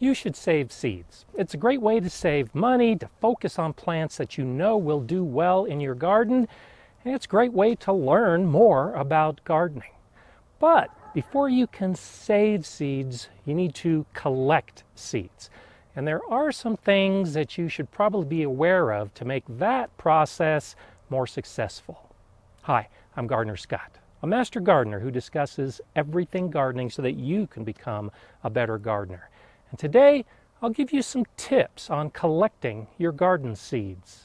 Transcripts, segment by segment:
You should save seeds. It's a great way to save money, to focus on plants that you know will do well in your garden, and it's a great way to learn more about gardening. But before you can save seeds, you need to collect seeds. And there are some things that you should probably be aware of to make that process more successful. Hi, I'm GardenerScott, a master gardener who discusses everything gardening so that you can become a better gardener. And today, I'll give you some tips on collecting your garden seeds.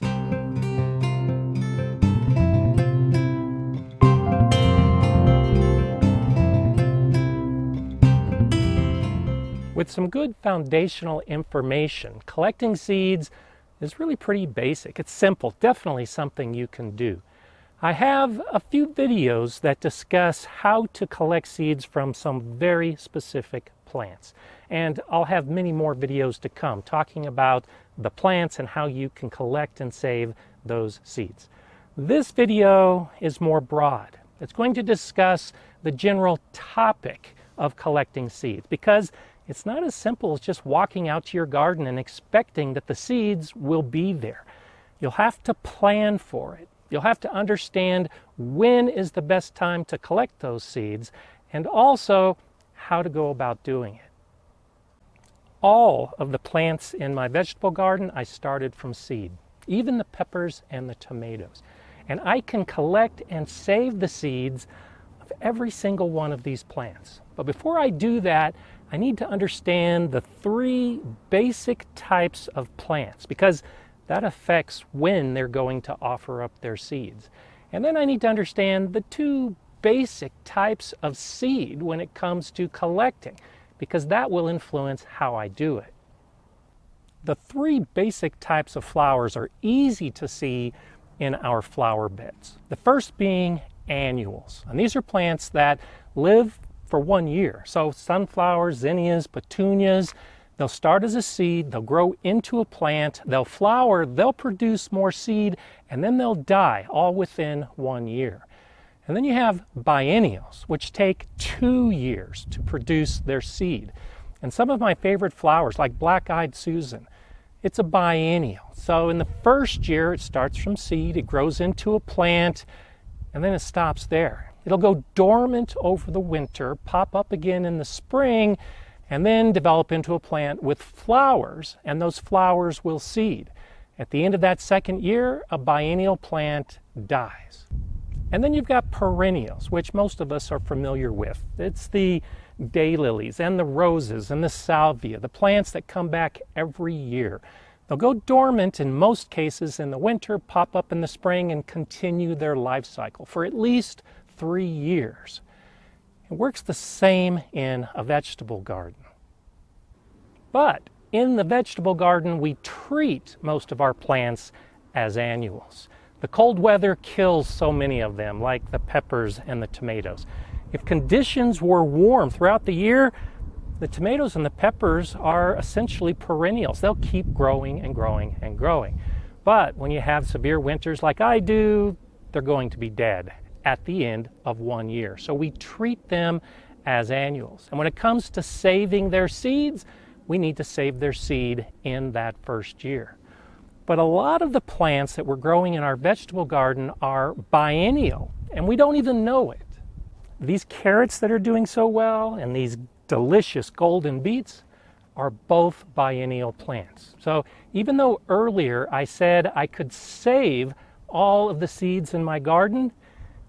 With some good foundational information, collecting seeds is really pretty basic. It's simple, definitely something you can do. I have a few videos that discuss how to collect seeds from some very specific plants. And I'll have many more videos to come talking about the plants and how you can collect and save those seeds. This video is more broad. It's going to discuss the general topic of collecting seeds because it's not as simple as just walking out to your garden and expecting that the seeds will be there. You'll have to plan for it. You'll have to understand when is the best time to collect those seeds and also how to go about doing it. All of the plants in my vegetable garden I started from seed, even the peppers and the tomatoes. And I can collect and save the seeds of every single one of these plants. But before I do that, I need to understand the three basic types of plants because that affects when they're going to offer up their seeds. And then I need to understand the two basic types of seed when it comes to collecting because that will influence how I do it. The three basic types of flowers are easy to see in our flower beds. The first being annuals. And these are plants that live for 1 year. So sunflowers, zinnias, petunias, they'll start as a seed, they'll grow into a plant, they'll flower, they'll produce more seed, and then they'll die all within 1 year. And then you have biennials, which take 2 years to produce their seed. And some of my favorite flowers, like Black-Eyed Susan, it's a biennial. So in the first year, it starts from seed, it grows into a plant, and then it stops there. It'll go dormant over the winter, pop up again in the spring, and then develop into a plant with flowers, and those flowers will seed. At the end of that second year, a biennial plant dies. And then you've got perennials, which most of us are familiar with. It's the daylilies and the roses and the salvia, the plants that come back every year. They'll go dormant in most cases in the winter, pop up in the spring, and continue their life cycle for at least 3 years. It works the same in a vegetable garden. But in the vegetable garden, we treat most of our plants as annuals. The cold weather kills so many of them, like the peppers and the tomatoes. If conditions were warm throughout the year, the tomatoes and the peppers are essentially perennials. They'll keep growing and growing and growing. But when you have severe winters like I do, they're going to be dead at the end of 1 year. So we treat them as annuals. And when it comes to saving their seeds, we need to save their seed in that first year. But a lot of the plants that we're growing in our vegetable garden are biennial, and we don't even know it. These carrots that are doing so well and these delicious golden beets are both biennial plants. So even though earlier I said I could save all of the seeds in my garden,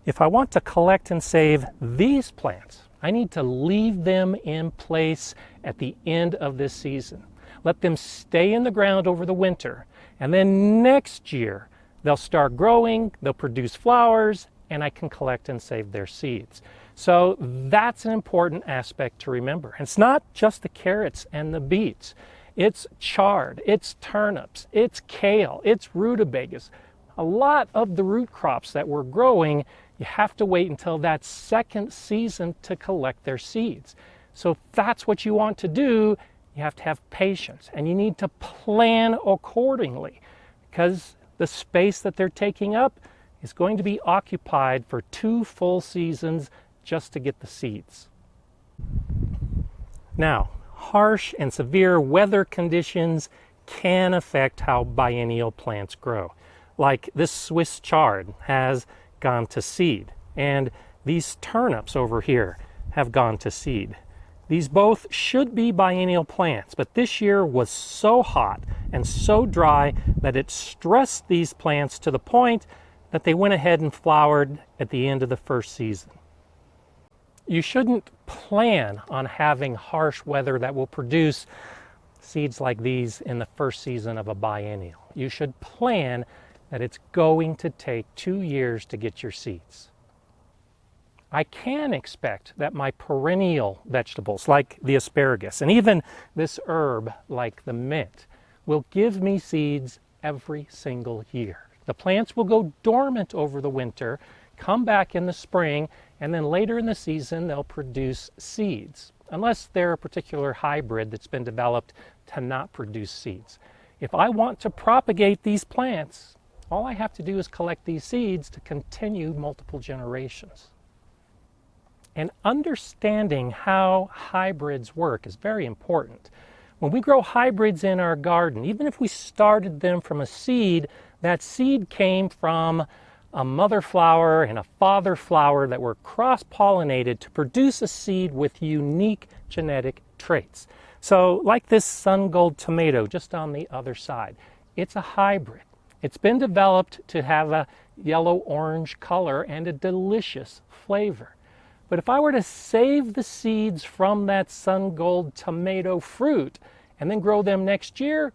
if I want to collect and save these plants, I need to leave them in place at the end of this season. Let them stay in the ground over the winter, and then next year they'll start growing, they'll produce flowers, and I can collect and save their seeds. So that's an important aspect to remember. It's not just the carrots and the beets. It's chard, it's turnips, it's kale, it's rutabagas. A lot of the root crops that we're growing, you have to wait until that second season to collect their seeds. So if that's what you want to do, you have to have patience and you need to plan accordingly because the space that they're taking up is going to be occupied for 2 full seasons just to get the seeds. Now, harsh and severe weather conditions can affect how biennial plants grow. Like this Swiss chard has gone to seed, and these turnips over here have gone to seed. These both should be biennial plants, but this year was so hot and so dry that it stressed these plants to the point that they went ahead and flowered at the end of the first season. You shouldn't plan on having harsh weather that will produce seeds like these in the first season of a biennial. You should plan that it's going to take 2 years to get your seeds. I can expect that my perennial vegetables like the asparagus and even this herb like the mint will give me seeds every single year. The plants will go dormant over the winter, come back in the spring, and then later in the season they'll produce seeds, unless they're a particular hybrid that's been developed to not produce seeds. If I want to propagate these plants, all I have to do is collect these seeds to continue multiple generations. And understanding how hybrids work is very important. When we grow hybrids in our garden, even if we started them from a seed, that seed came from a mother flower and a father flower that were cross-pollinated to produce a seed with unique genetic traits. So like this sun gold tomato just on the other side, it's a hybrid. It's been developed to have a yellow-orange color and a delicious flavor. But if I were to save the seeds from that sun gold tomato fruit and then grow them next year,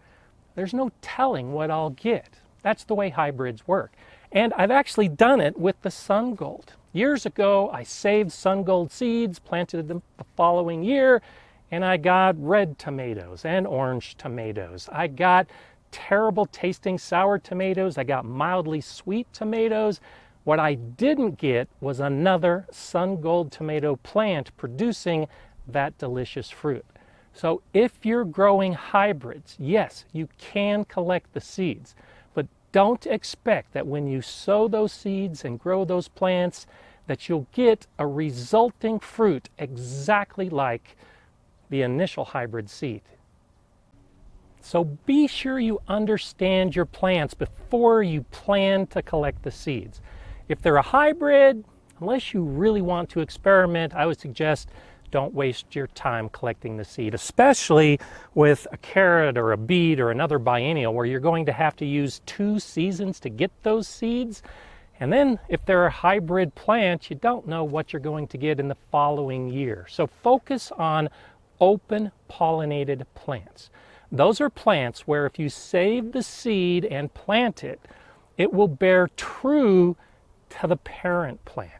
there's no telling what I'll get. That's the way hybrids work. And I've actually done it with the sun gold. Years ago, I saved sun gold seeds, planted them the following year, and I got red tomatoes and orange tomatoes. I got terrible tasting sour tomatoes. I got mildly sweet tomatoes. What I didn't get was another sun gold tomato plant producing that delicious fruit. So if you're growing hybrids, yes, you can collect the seeds, but don't expect that when you sow those seeds and grow those plants that you'll get a resulting fruit exactly like the initial hybrid seed. So be sure you understand your plants before you plan to collect the seeds. If they're a hybrid, unless you really want to experiment, I would suggest don't waste your time collecting the seed, especially with a carrot or a beet or another biennial where you're going to have to use 2 seasons to get those seeds. And then if they're a hybrid plant, you don't know what you're going to get in the following year. So focus on open pollinated plants. Those are plants where if you save the seed and plant it, it will bear true to the parent plant.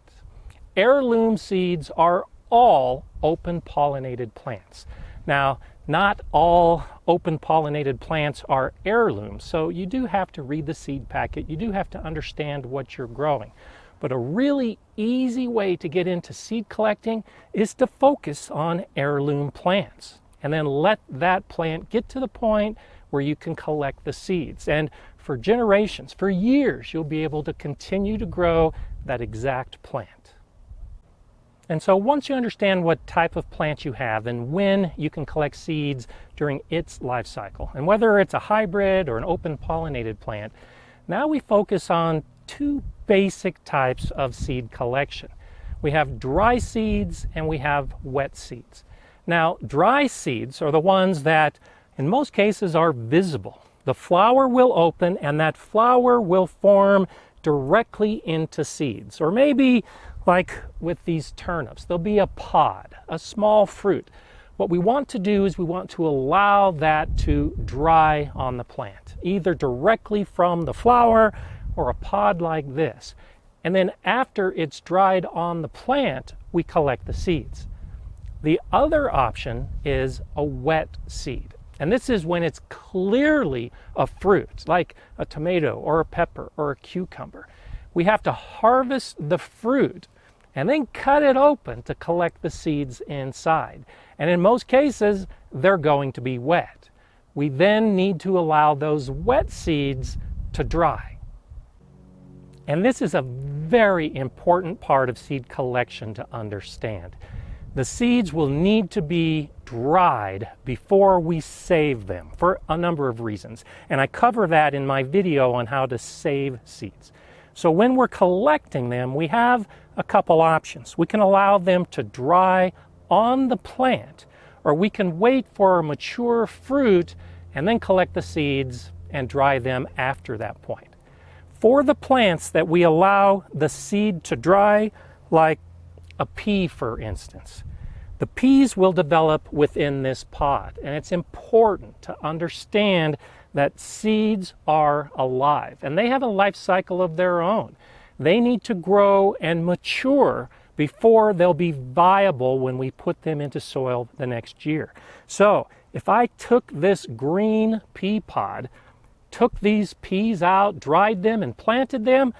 Heirloom seeds are all open pollinated plants. Now, not all open pollinated plants are heirlooms, so you do have to read the seed packet. You do have to understand what you're growing. But a really easy way to get into seed collecting is to focus on heirloom plants and then let that plant get to the point where you can collect the seeds. And for generations, for years, you'll be able to continue to grow that exact plant. And so once you understand what type of plant you have and when you can collect seeds during its life cycle, and whether it's a hybrid or an open pollinated plant, now we focus on 2 basic types of seed collection. We have dry seeds and we have wet seeds. Now, dry seeds are the ones that in most cases are visible. The flower will open and that flower will form directly into seeds. Or maybe like with these turnips, there'll be a pod, a small fruit. What we want to do is we want to allow that to dry on the plant, either directly from the flower or a pod like this. And then after it's dried on the plant, we collect the seeds. The other option is a wet seed. And this is when it's clearly a fruit, like a tomato or a pepper or a cucumber. We have to harvest the fruit and then cut it open to collect the seeds inside. And in most cases, they're going to be wet. We then need to allow those wet seeds to dry. And this is a very important part of seed collection to understand. The seeds will need to be dried before we save them for a number of reasons. And I cover that in my video on how to save seeds. So when we're collecting them, we have a couple options. We can allow them to dry on the plant, or we can wait for mature fruit and then collect the seeds and dry them after that point. For the plants that we allow the seed to dry, like a pea for instance, the peas will develop within this pod, and it's important to understand that seeds are alive and they have a life cycle of their own. They need to grow and mature before they'll be viable when we put them into soil the next year. So if I took this green pea pod, took these peas out, dried them and planted them,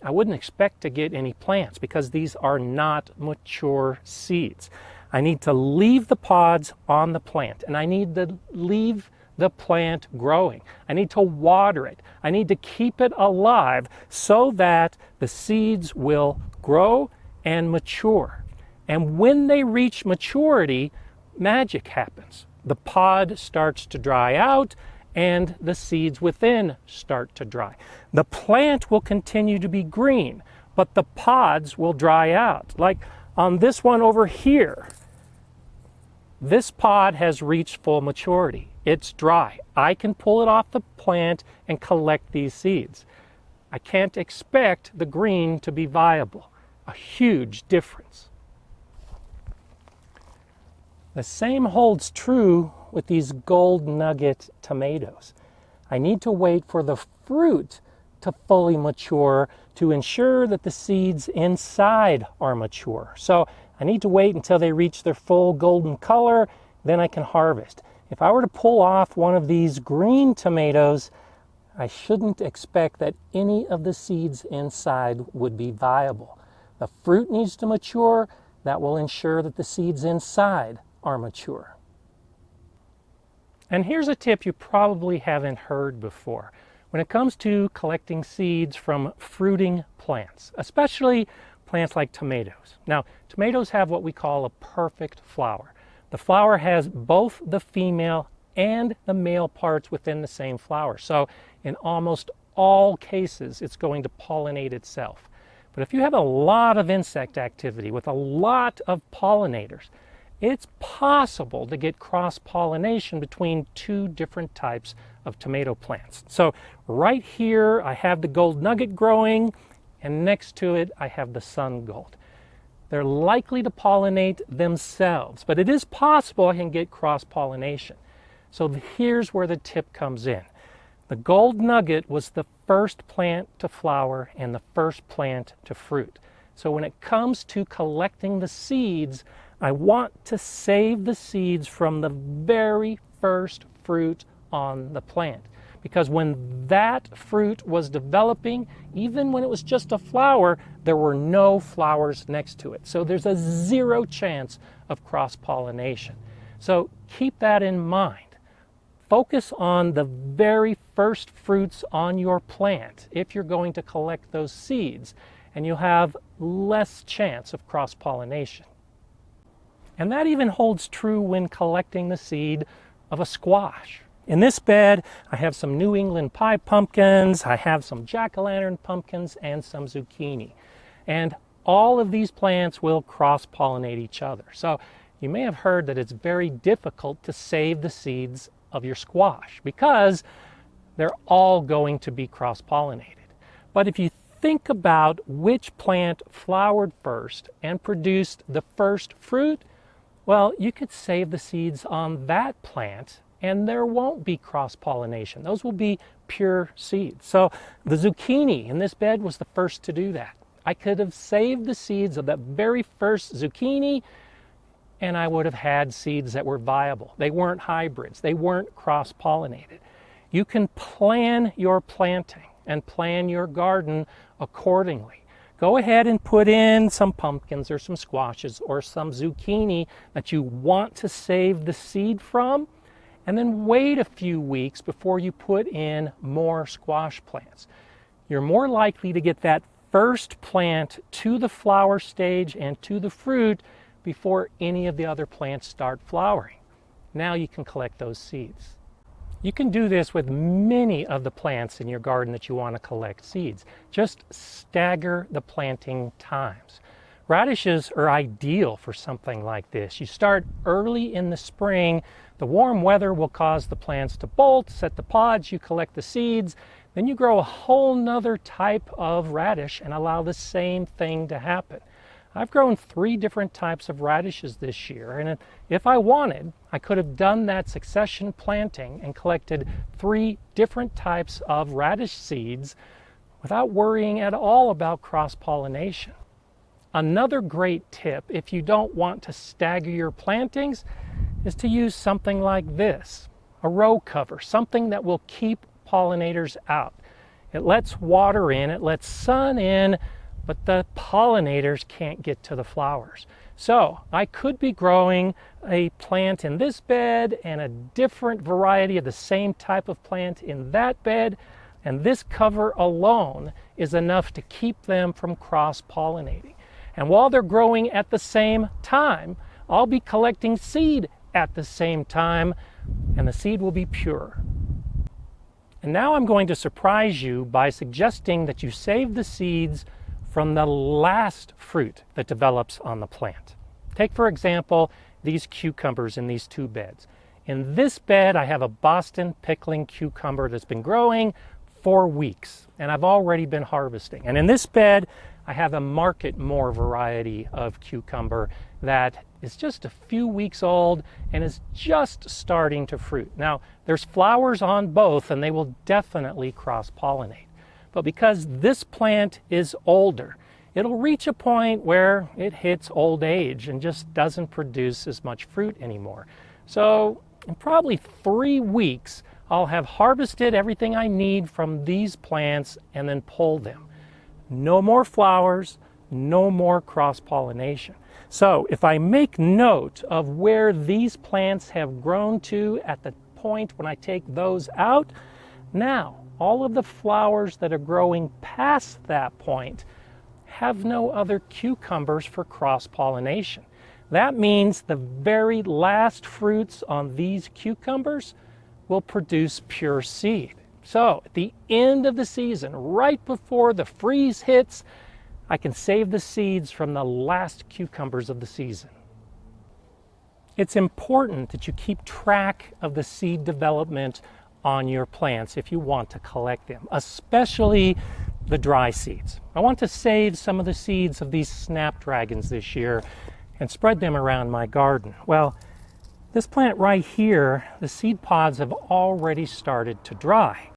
I wouldn't expect to get any plants because these are not mature seeds. I need to leave the pods on the plant, and I need to leave the plant growing. I need to water it. I need to keep it alive so that the seeds will grow and mature. And when they reach maturity, magic happens. The pod starts to dry out and the seeds within start to dry. The plant will continue to be green, but the pods will dry out. Like on this one over here, this pod has reached full maturity. It's dry. I can pull it off the plant and collect these seeds. I can't expect the green to be viable. A huge difference. The same holds true with these gold nugget tomatoes. I need to wait for the fruit to fully mature to ensure that the seeds inside are mature. So I need to wait until they reach their full golden color, then I can harvest. If I were to pull off one of these green tomatoes, I shouldn't expect that any of the seeds inside would be viable. The fruit needs to mature. That will ensure that the seeds inside are mature. And here's a tip you probably haven't heard before. When it comes to collecting seeds from fruiting plants, especially plants like tomatoes. Now, tomatoes have what we call a perfect flower. The flower has both the female and the male parts within the same flower. So in almost all cases, it's going to pollinate itself. But if you have a lot of insect activity with a lot of pollinators, it's possible to get cross-pollination between two different types of tomato plants. So right here, I have the gold nugget growing, and next to it, I have the sun gold. They're likely to pollinate themselves, but it is possible I can get cross-pollination. So here's where the tip comes in. The gold nugget was the first plant to flower and the first plant to fruit. So when it comes to collecting the seeds, I want to save the seeds from the very first fruit on the plant. Because when that fruit was developing, even when it was just a flower, there were no flowers next to it. So there's a 0 chance of cross-pollination. So keep that in mind. Focus on the very first fruits on your plant if you're going to collect those seeds, and you'll have less chance of cross-pollination. And that even holds true when collecting the seed of a squash. In this bed, I have some New England pie pumpkins, I have some jack-o'-lantern pumpkins, and some zucchini. And all of these plants will cross-pollinate each other. So you may have heard that it's very difficult to save the seeds of your squash because they're all going to be cross-pollinated. But if you think about which plant flowered first and produced the first fruit, well, you could save the seeds on that plant and there won't be cross-pollination. Those will be pure seeds. So the zucchini in this bed was the first to do that. I could have saved the seeds of that very first zucchini and I would have had seeds that were viable. They weren't hybrids. They weren't cross-pollinated. You can plan your planting and plan your garden accordingly. Go ahead and put in some pumpkins or some squashes or some zucchini that you want to save the seed from, and then wait a few weeks before you put in more squash plants. You're more likely to get that first plant to the flower stage and to the fruit before any of the other plants start flowering. Now you can collect those seeds. You can do this with many of the plants in your garden that you want to collect seeds. Just stagger the planting times. Radishes are ideal for something like this. You start early in the spring. The warm weather will cause the plants to bolt, set the pods, you collect the seeds, then you grow a whole nother type of radish and allow the same thing to happen. I've grown 3 different types of radishes this year, and if I wanted, I could have done that succession planting and collected 3 different types of radish seeds without worrying at all about cross-pollination. Another great tip, if you don't want to stagger your plantings, is to use something like this, a row cover, something that will keep pollinators out. It lets water in, it lets sun in, but the pollinators can't get to the flowers. So I could be growing a plant in this bed and a different variety of the same type of plant in that bed, and this cover alone is enough to keep them from cross-pollinating. And while they're growing at the same time, I'll be collecting seed at the same time, and the seed will be pure. And now I'm going to surprise you by suggesting that you save the seeds from the last fruit that develops on the plant. Take, for example, these cucumbers in these 2 beds. In this bed, I have a Boston pickling cucumber that's been growing for weeks, and I've already been harvesting. And in this bed, I have a Market More variety of cucumber that is just a few weeks old and is just starting to fruit. Now, there's flowers on both, and they will definitely cross-pollinate. But because this plant is older, it'll reach a point where it hits old age and just doesn't produce as much fruit anymore. So in probably 3 weeks, I'll have harvested everything I need from these plants and then pull them. No more flowers, no more cross-pollination. So if I make note of where these plants have grown to at the point when I take those out, now all of the flowers that are growing past that point have no other cucumbers for cross-pollination. That means the very last fruits on these cucumbers will produce pure seed. So at the end of the season, right before the freeze hits, I can save the seeds from the last cucumbers of the season. It's important that you keep track of the seed development on your plants if you want to collect them, especially the dry seeds. I want to save some of the seeds of these snapdragons this year and spread them around my garden. Well, this plant right here, the seed pods have already started to dry.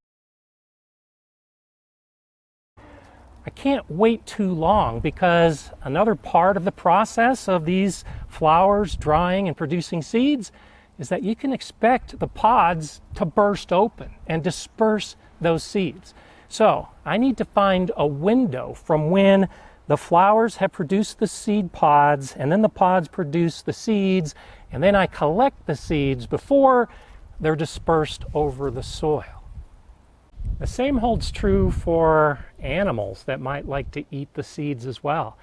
I can't wait too long because another part of the process of these flowers drying and producing seeds is that you can expect the pods to burst open and disperse those seeds. So I need to find a window from when the flowers have produced the seed pods and then the pods produce the seeds, and then I collect the seeds before they're dispersed over the soil. The same holds true for animals that might like to eat the seeds as well.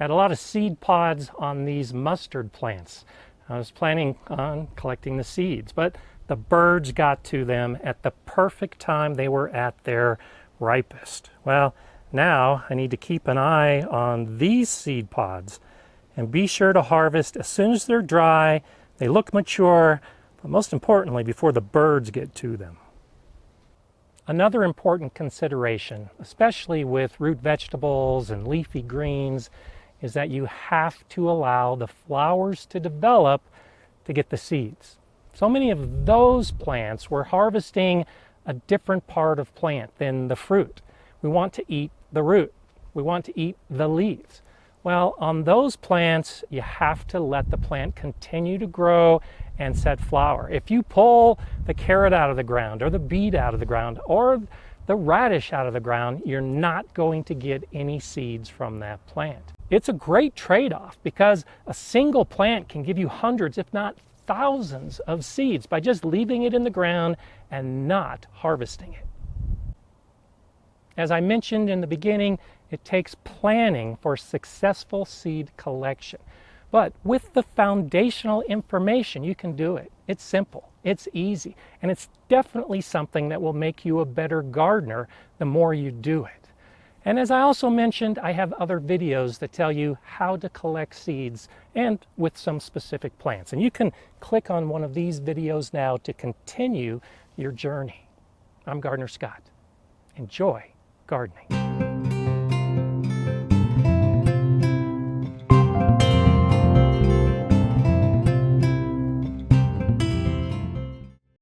I had a lot of seed pods on these mustard plants. I was planning on collecting the seeds, but the birds got to them at the perfect time they were at their ripest. Well, now I need to keep an eye on these seed pods and be sure to harvest as soon as they're dry, they look mature, but most importantly, before the birds get to them. Another important consideration, especially with root vegetables and leafy greens, is that you have to allow the flowers to develop to get the seeds. So many of those plants, we're harvesting a different part of plant than the fruit. We want to eat the root. We want to eat the leaves. Well, on those plants, you have to let the plant continue to grow and set flower. If you pull the carrot out of the ground or the beet out of the ground or the radish out of the ground, you're not going to get any seeds from that plant. It's a great trade-off because a single plant can give you hundreds, if not thousands of seeds by just leaving it in the ground and not harvesting it. As I mentioned in the beginning, it takes planning for successful seed collection. But with the foundational information, you can do it. It's simple, it's easy, and it's definitely something that will make you a better gardener the more you do it. And as I also mentioned, I have other videos that tell you how to collect seeds and with some specific plants. And you can click on one of these videos now to continue your journey. I'm Gardener Scott. Enjoy gardening.